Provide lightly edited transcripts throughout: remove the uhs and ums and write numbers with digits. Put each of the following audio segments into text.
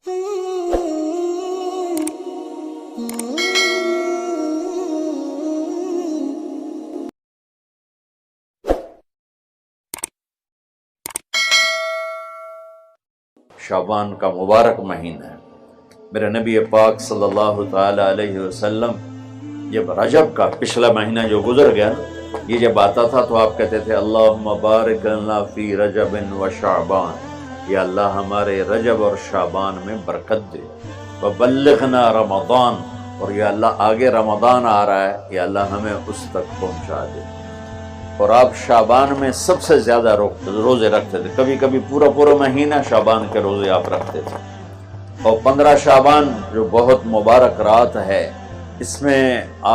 شعبان کا مبارک مہینہ ہے۔ میرے نبی پاک صلی اللہ تعالی علیہ وسلم جب رجب کا پچھلا مہینہ جو گزر گیا یہ جب آتا تھا تو آپ کہتے تھے اللہم بارک لنا فی رجب و شعبان، یا اللہ ہمارے رجب اور شعبان میں برکت دے، وبلغنا رمضان، اور یا اللہ آگے رمضان آ رہا ہے، یا اللہ ہمیں اس تک پہنچا دے۔ اور آپ شعبان میں سب سے زیادہ روزے رکھتے تھے، کبھی کبھی پورا مہینہ شعبان کے روزے آپ رکھتے تھے۔ اور 15 شعبان جو بہت مبارک رات ہے، اس میں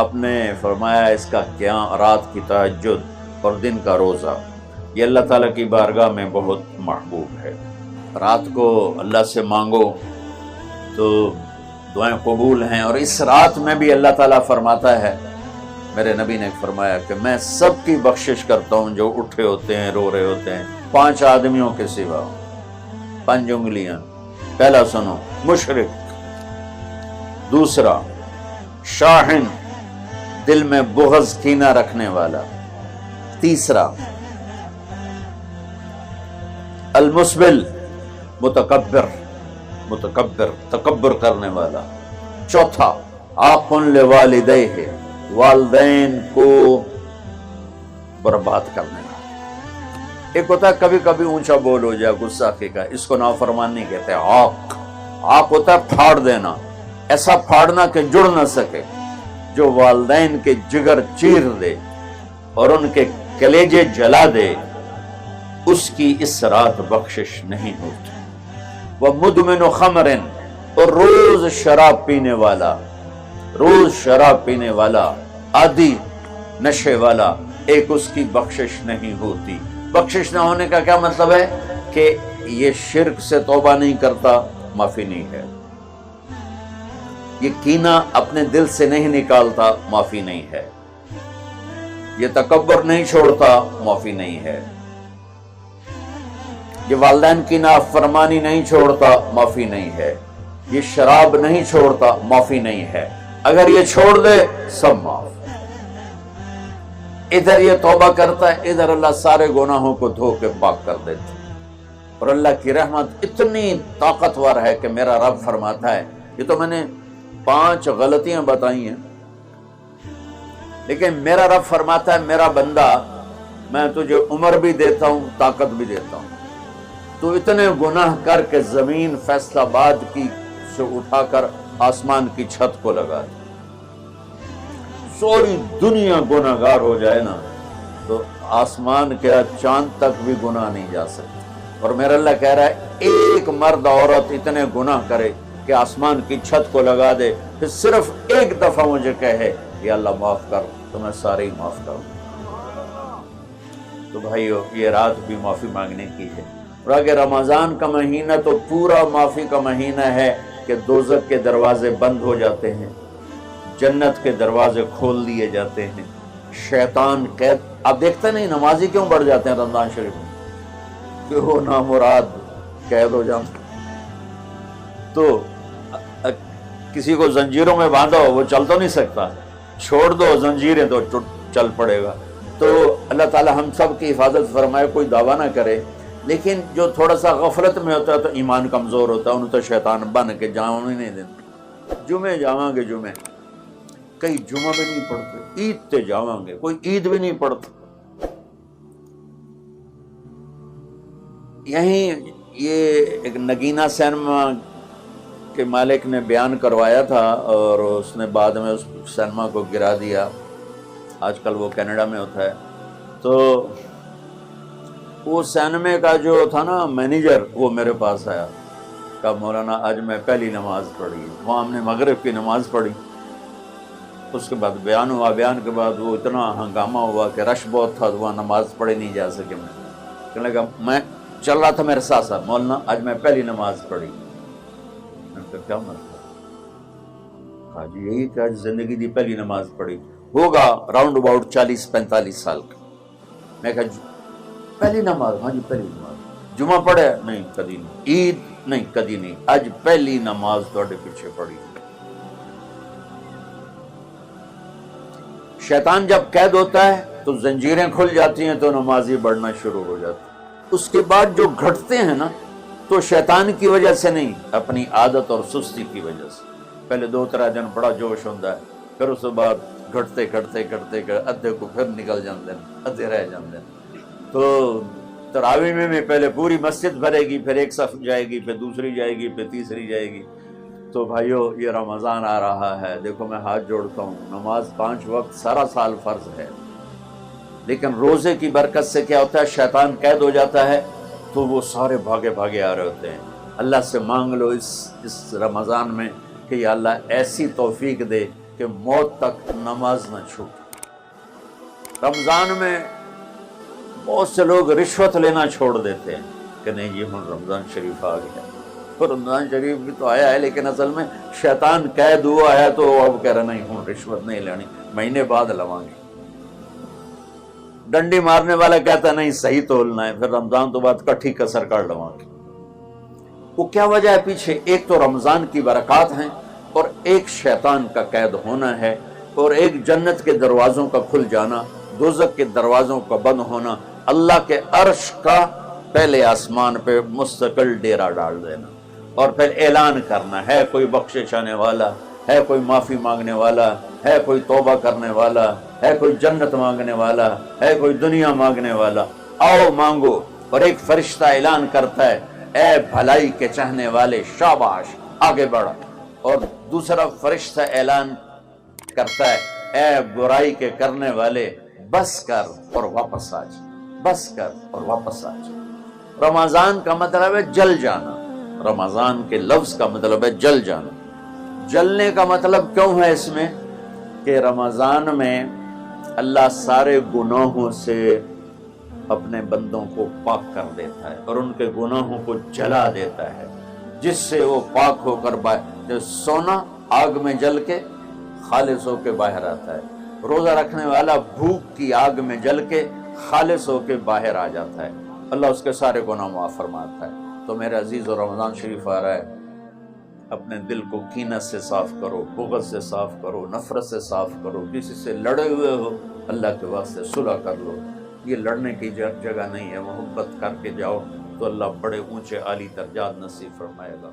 آپ نے فرمایا اس کا قیام، رات کی تہجد اور دن کا روزہ، یہ اللہ تعالیٰ کی بارگاہ میں بہت محبوب ہے۔ رات کو اللہ سے مانگو تو دعائیں قبول ہیں، اور اس رات میں بھی اللہ تعالیٰ فرماتا ہے، میرے نبی نے فرمایا کہ میں سب کی بخشش کرتا ہوں جو اٹھے ہوتے ہیں، رو رہے ہوتے ہیں، 5 آدمیوں کے سوا، 5 انگلیاں۔ پہلا سنو، مشرک، دوسرا شاحن، دل میں بغض کینہ رکھنے والا، تیسرا المسبل، متکبر تکبر کرنے والا، چوتھا عاق لوالدیہ، والدین کو برباد کرنے والا۔ ایک ہوتا ہے کبھی کبھی اونچا بول ہو جائے، غصہ کا، اس کو نافرمانی کہتے ہیں۔ عاق ہوتا ہے پھاڑ دینا، ایسا پھاڑنا کہ جڑ نہ سکے، جو والدین کے جگر چیر دے اور ان کے کلیجے جلا دے، اس کی اس رات بخشش نہیں ہوتی۔ وہ مدمن خمر، اور روز شراب پینے والا، عادی نشے والا، ایک اس کی بخشش نہیں ہوتی۔ بخشش نہ ہونے کا کیا مطلب ہے؟ کہ یہ شرک سے توبہ نہیں کرتا، معافی نہیں ہے، یہ کینہ اپنے دل سے نہیں نکالتا، معافی نہیں ہے، یہ تکبر نہیں چھوڑتا، معافی نہیں ہے، یہ والدین کی نافرمانی نہیں چھوڑتا، معافی نہیں ہے، یہ شراب نہیں چھوڑتا، معافی نہیں ہے۔ اگر یہ چھوڑ دے سب معاف۔ ادھر یہ توبہ کرتا ہے، ادھر اللہ سارے گناہوں کو دھو کے پاک کر دیتا ہے۔ اور اللہ کی رحمت اتنی طاقتور ہے کہ میرا رب فرماتا ہے، یہ تو میں نے 5 غلطیاں بتائی ہیں، لیکن میرا رب فرماتا ہے میرا بندہ، میں تجھے عمر بھی دیتا ہوں، طاقت بھی دیتا ہوں، تو اتنے گناہ کر کے زمین فیصل آباد کی سے اٹھا کر آسمان کی چھت کو لگا دے، سوری دنیا گناہ گار ہو جائے نا تو آسمان کے چاند تک بھی گناہ نہیں جا سکتے۔ اور میرا اللہ کہہ رہا ہے ایک مرد عورت اتنے گناہ کرے کہ آسمان کی چھت کو لگا دے، پھر صرف ایک دفعہ مجھے کہے یا اللہ معاف کر، تو میں سارے ہی معاف کروں۔ تو بھائیو، یہ رات بھی معافی مانگنے کی ہے۔ اور اگر رمضان کا مہینہ تو پورا معافی کا مہینہ ہے کہ دوزخ کے دروازے بند ہو جاتے ہیں، جنت کے دروازے کھول دیے جاتے ہیں، شیطان قید۔ آپ دیکھتے نہیں نمازی کیوں بڑھ جاتے ہیں رمضان شریف میں؟ کہ وہ نامراد قید ہو جاتے۔ تو کسی کو زنجیروں میں باندھو وہ چل تو نہیں سکتا، چھوڑ دو زنجیریں تو چل پڑے گا۔ تو اللہ تعالی ہم سب کی حفاظت فرمائے، کوئی دعویٰ نہ کرے، لیکن جو تھوڑا سا غفلت میں ہوتا ہے تو ایمان کمزور ہوتا ہے، انہوں تو شیطان بن کے جاؤں ہی نہیں دیتا۔ جمعے جاواں گے، جمعے کئی جمعہ بھی نہیں پڑھتے، عید تے جاواں گے، کوئی عید بھی نہیں پڑھتا۔ یہیں یہ ایک نگینہ سینما کے مالک نے بیان کروایا تھا، اور اس نے بعد میں اس سینما کو گرا دیا، آج کل وہ کینیڈا میں ہوتا ہے۔ تو وہ سینمے کا جو تھا نا مینیجر، وہ میرے پاس آیا، کہا مولانا آج میں پہلی نماز پڑھی، وہاں ہم نے مغرب کی نماز پڑھی، اس کے بعد بیان ہوا، بیان کے بعد وہ اتنا ہنگامہ ہوا کہ رش بہت تھا، وہاں نماز پڑھی نہیں جا سکے۔ میں کہنے لگا، میں چل رہا تھا میرے ساتھ ساتھ، مولانا آج میں پہلی نماز پڑھی۔ میں نے کہا کیا مطلب؟ کہا جی یہی کہ آج زندگی دی پہلی نماز پڑھی، ہوگا راؤنڈ اباؤٹ 40-45 سال کا۔ میں کہا پہلی نماز؟ ہاں جی پہلی نماز۔ جمعہ پڑھے؟ نہیں کدی نہیں. عید؟ نہیں کدی نہیں. اج پہلی نماز تواڈے پیچھے پڑھی. شیطان جب قید ہوتا ہے تو زنجیریں کھل جاتی ہیں تو نمازی بڑھنا شروع ہو جاتا ہے. اس کے بعد جو گھٹتے ہیں نا تو شیطان کی وجہ سے نہیں، اپنی عادت اور سستی کی وجہ سے. پہلے 2-3 دن بڑا جوش ہوتا ہے، پھر اس کے بعد گھٹتے ادھے کو پھر نکل جاتے ہیں، ادھے رہ جاتے ہیں. تو تراویح میں پہلے پوری مسجد بھرے گی، پھر ایک صف جائے گی، پھر دوسری جائے گی، پھر تیسری جائے گی. تو بھائیو یہ رمضان آ رہا ہے، دیکھو میں ہاتھ جوڑتا ہوں، نماز 5 وقت سارا سال فرض ہے، لیکن روزے کی برکت سے کیا ہوتا ہے، شیطان قید ہو جاتا ہے تو وہ سارے بھاگے آ رہے ہوتے ہیں. اللہ سے مانگ لو اس رمضان میں کہ یا اللہ ایسی توفیق دے کہ موت تک نماز نہ چھوٹے. رمضان میں بہت سے لوگ رشوت لینا چھوڑ دیتے ہیں کہ نہیں یہ ہن رمضان شریف آ گیا. رمضان شریف بھی تو آیا ہے، لیکن اصل میں شیطان قید ہوا ہے تو اب کہہ رہا نہیں ہوں رشوت نہیں لینی، مہینے بعد لواں گے. ڈنڈی مارنے والا کہتا نہیں صحیح تولنا ہے، پھر رمضان تو بعد کٹھی کسر کر لواں گے. وہ کیا وجہ ہے پیچھے؟ ایک تو رمضان کی برکات ہیں، اور ایک شیطان کا قید ہونا ہے، اور ایک جنت کے دروازوں کا کھل جانا، دوزخ کے دروازوں کا بند ہونا، اللہ کے عرش کا پہلے آسمان پہ مستقل ڈیرا ڈال دینا، اور پھر اعلان کرنا ہے کوئی بخشش آنے والا ہے، کوئی معافی مانگنے والا ہے، کوئی توبہ کرنے والا ہے، کوئی جنت مانگنے والا ہے، کوئی دنیا مانگنے والا، آؤ مانگو. اور ایک فرشتہ اعلان کرتا ہے اے بھلائی کے چاہنے والے شاباش آگے بڑھ، اور دوسرا فرشتہ اعلان کرتا ہے اے برائی کے کرنے والے بس کر اور واپس آ جا، بس کر اور واپس آ جا. رمضان کا مطلب ہے جل جانا، رمضان کے لفظ کا مطلب ہے جل جانا. جلنے کا مطلب کیوں ہے اس میں کہ رمضان میں اللہ سارے گناہوں سے اپنے بندوں کو پاک کر دیتا ہے اور ان کے گناہوں کو جلا دیتا ہے، جس سے وہ پاک ہو کر جو سونا آگ میں جل کے خالص ہو کے باہر آتا ہے، روزہ رکھنے والا بھوک کی آگ میں جل کے خالص ہو کے باہر آ جاتا ہے، اللہ اس کے سارے گناہ معاف فرماتا ہے. تو میرے عزیز و رمضان شریف آ رہا ہے، اپنے دل کو کینت سے صاف کرو، بغض سے صاف کرو، نفرت سے صاف کرو. کسی سے لڑے ہوئے ہو اللہ کے واسطے صلح کر لو، یہ لڑنے کی جگہ نہیں ہے. محبت کر کے جاؤ تو اللہ بڑے اونچے عالی درجات نصیب فرمائے گا.